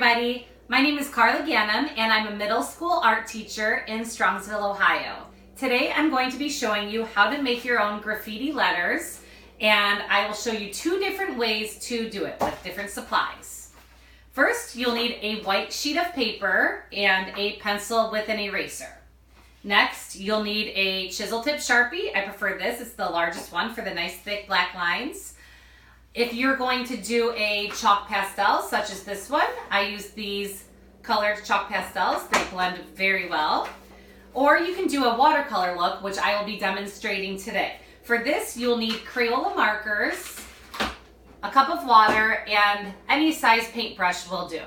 everybody. My name is Carla Gannon and I'm a middle school art teacher in Strongsville, Ohio. Today I'm going to be showing you how to make your own graffiti letters, and I will show you two different ways to do it with different supplies. First, you'll need a white sheet of paper and a pencil with an eraser. Next, you'll need a chisel tip Sharpie. I prefer this, it's the largest one for the nice thick black lines. If you're going to do a chalk pastel, such as this one, I use these colored chalk pastels. They blend very well. Or you can do a watercolor look, which I will be demonstrating today. For this, you'll need Crayola markers, a cup of water, and any size paintbrush will do.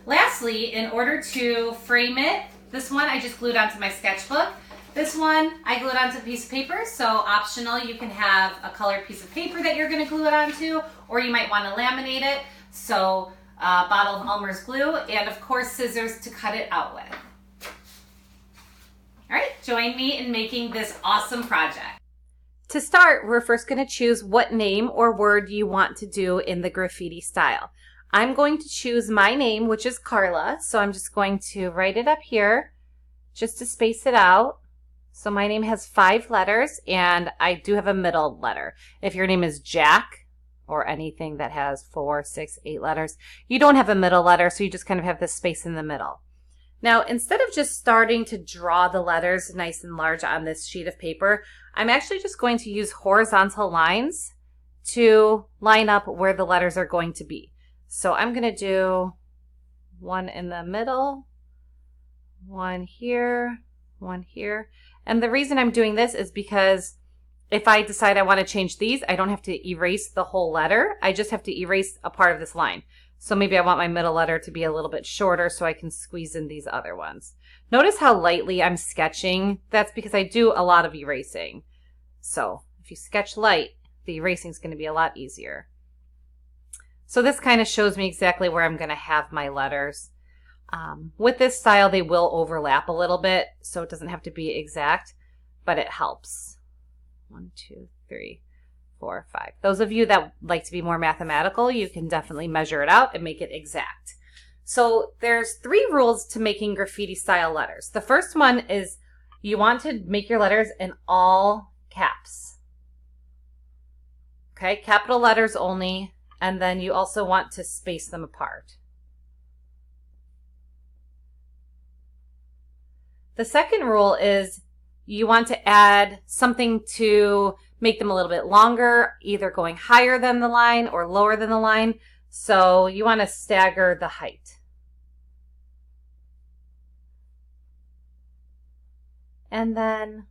Lastly, in order to frame it, this one I just glued onto my sketchbook. This one I glued onto a piece of paper, so optional, you can have a colored piece of paper that you're going to glue it onto, or you might want to laminate it, so a bottle of Elmer's glue, and of course scissors to cut it out with. Alright, join me in making this awesome project. To start, we're first going to choose what name or word you want to do in the graffiti style. I'm going to choose my name, which is Carla, so I'm just going to write it up here just to space it out. So my name has 5 letters, and I do have a middle letter. If your name is Jack, or anything that has 4, 6, 8 letters, you don't have a middle letter, so you just kind of have this space in the middle. Now, instead of just starting to draw the letters nice and large on this sheet of paper, I'm actually just going to use horizontal lines to line up where the letters are going to be. So I'm going to do one in the middle, one here, one here. And the reason I'm doing this is because if I decide I want to change these, I don't have to erase the whole letter. I just have to erase a part of this line. So maybe I want my middle letter to be a little bit shorter so I can squeeze in these other ones. Notice how lightly I'm sketching. That's because I do a lot of erasing. So if you sketch light, the erasing is going to be a lot easier. So this kind of shows me exactly where I'm going to have my letters. With this style, they will overlap a little bit, so it doesn't have to be exact, but it helps. 1, 2, 3, 4, 5. Those of you that like to be more mathematical, you can definitely measure it out and make it exact. So there's 3 rules to making graffiti style letters. The first one is you want to make your letters in all caps. Okay, capital letters only, and then you also want to space them apart. The second rule is you want to add something to make them a little bit longer, either going higher than the line or lower than the line. So you want to stagger the height. And then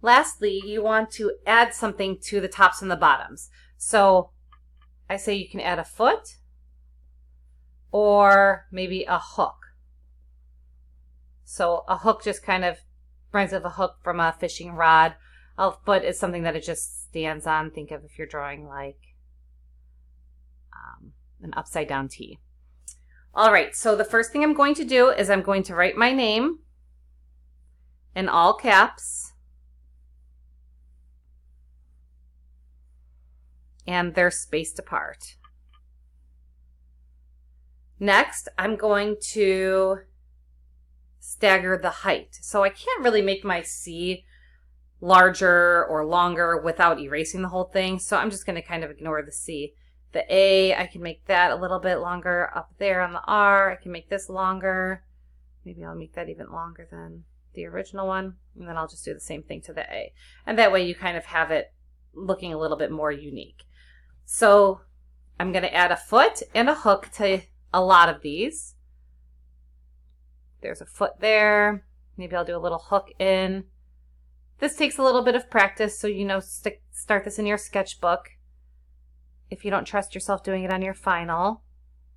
lastly, you want to add something to the tops and the bottoms. So I say you can add a foot or maybe a hook. So a hook just kind of reminds me of a hook from a fishing rod. A foot is something that it just stands on. Think of if you're drawing like an upside down T. All right, so the first thing I'm going to do is I'm going to write my name in all caps. And they're spaced apart. Next, I'm going to stagger the height. So I can't really make my C larger or longer without erasing the whole thing. So I'm just going to kind of ignore the C. The A, I can make that a little bit longer up there on the R. I can make this longer. Maybe I'll make that even longer than the original one. And then I'll just do the same thing to the A. And that way you kind of have it looking a little bit more unique. So I'm going to add a foot and a hook to a lot of these. There's a foot there. Maybe I'll do a little hook in. This takes a little bit of practice, so you know, start this in your sketchbook. If you don't trust yourself doing it on your final,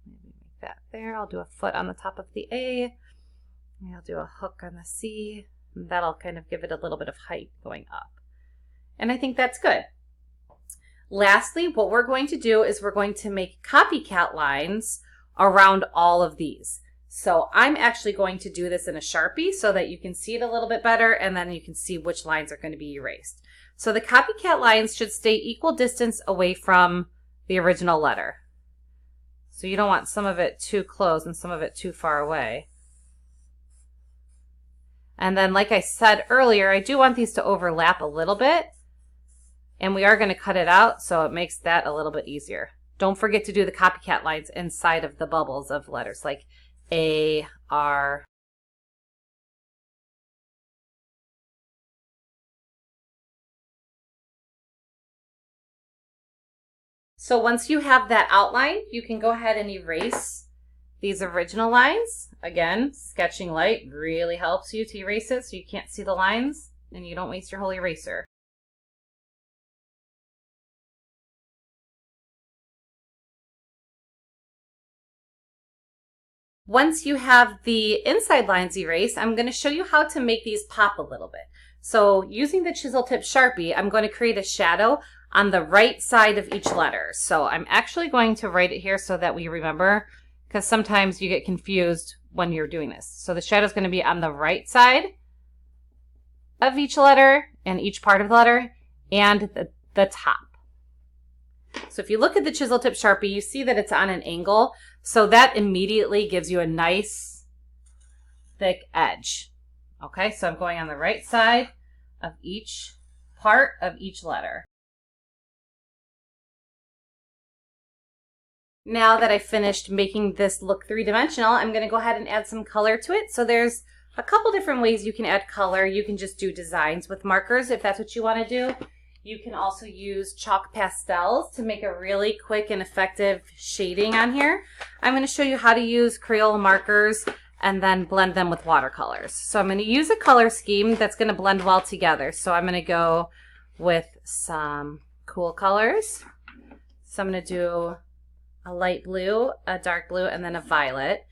maybe make that there. I'll do a foot on the top of the A. Maybe I'll do a hook on the C. And that'll kind of give it a little bit of height going up. And I think that's good. Lastly, what we're going to do is we're going to make copycat lines around all of these. So I'm actually going to do this in a Sharpie so that you can see it a little bit better, and then you can see which lines are going to be erased. So the copycat lines should stay equal distance away from the original letter. So you don't want some of it too close and some of it too far away. And then, like I said earlier, I do want these to overlap a little bit. And we are going to cut it out, so it makes that a little bit easier. Don't forget to do the copycat lines inside of the bubbles of letters, like A, R. So once you have that outline, you can go ahead and erase these original lines. Again, sketching light really helps you to erase it so you can't see the lines and you don't waste your whole eraser. Once you have the inside lines erased, I'm going to show you how to make these pop a little bit. So using the chisel tip Sharpie, I'm going to create a shadow on the right side of each letter. So I'm actually going to write it here so that we remember, because sometimes you get confused when you're doing this. So the shadow is going to be on the right side of each letter and each part of the letter and the top. So if you look at the chisel tip Sharpie, you see that it's on an angle. So that immediately gives you a nice thick edge. Okay, so I'm going on the right side of each part of each letter. Now that I finished making this look three-dimensional, I'm going to go ahead and add some color to it. So there's a couple different ways you can add color. You can just do designs with markers if that's what you want to do. You can also use chalk pastels to make a really quick and effective shading on here. I'm going to show you how to use Crayola markers and then blend them with watercolors. So I'm going to use a color scheme that's going to blend well together. So I'm going to go with some cool colors. So I'm going to do a light blue, a dark blue, and then a violet.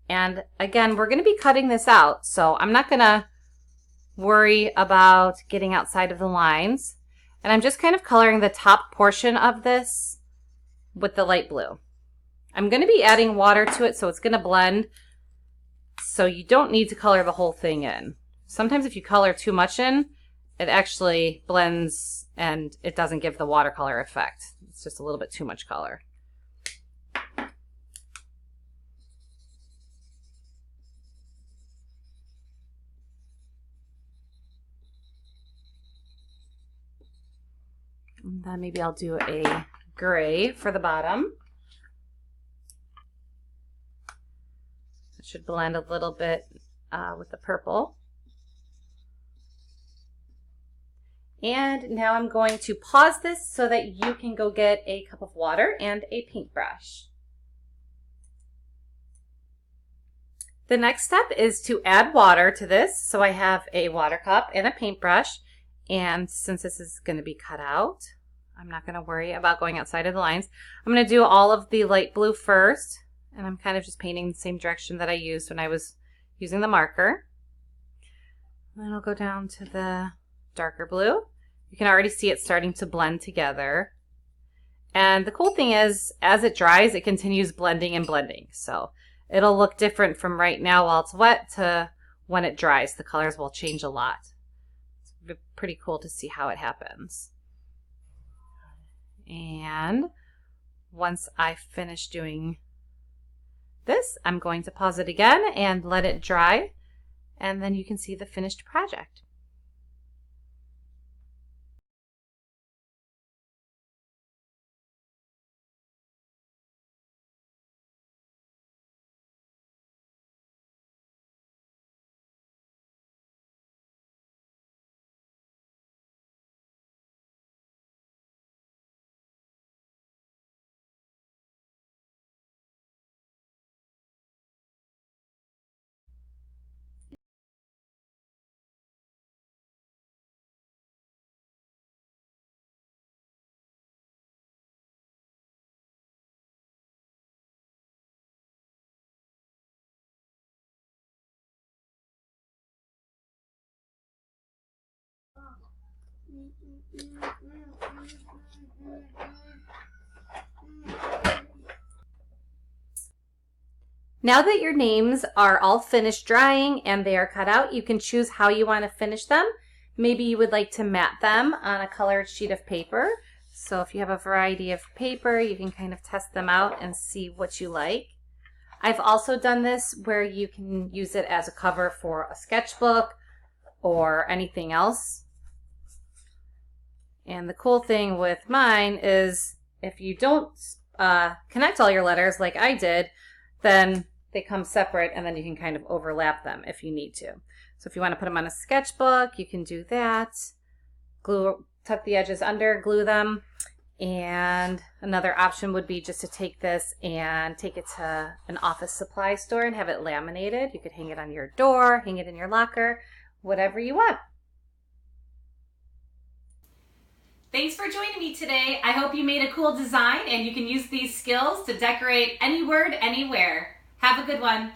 And again, we're going to be cutting this out, so I'm not going to worry about getting outside of the lines. And I'm just kind of coloring the top portion of this with the light blue. I'm going to be adding water to it, so it's going to blend, so you don't need to color the whole thing in. Sometimes if you color too much in, it actually blends and it doesn't give the watercolor effect. It's just a little bit too much color. And then maybe I'll do a gray for the bottom. It should blend a little bit with the purple. And now I'm going to pause this so that you can go get a cup of water and a paintbrush. The next step is to add water to this. So I have a water cup and a paintbrush. And since this is going to be cut out, I'm not going to worry about going outside of the lines. I'm going to do all of the light blue first. And I'm kind of just painting the same direction that I used when I was using the marker. Then I'll go down to the darker blue. You can already see it starting to blend together. And the cool thing is, as it dries, it continues blending and blending. So it'll look different from right now while it's wet to when it dries. The colors will change a lot. It's pretty cool to see how it happens. And once I finish doing this, I'm going to pause it again and let it dry. And then you can see the finished project. Now that your names are all finished drying and they are cut out, you can choose how you want to finish them. Maybe you would like to mat them on a colored sheet of paper. So if you have a variety of paper, you can kind of test them out and see what you like. I've also done this where you can use it as a cover for a sketchbook or anything else. And the cool thing with mine is if you don't connect all your letters like I did, then they come separate and then you can kind of overlap them if you need to. So if you want to put them on a sketchbook, you can do that. Tuck the edges under, glue them. And another option would be just to take this and take it to an office supply store and have it laminated. You could hang it on your door, hang it in your locker, whatever you want. Thanks for joining me today. I hope you made a cool design and you can use these skills to decorate any word, anywhere. Have a good one.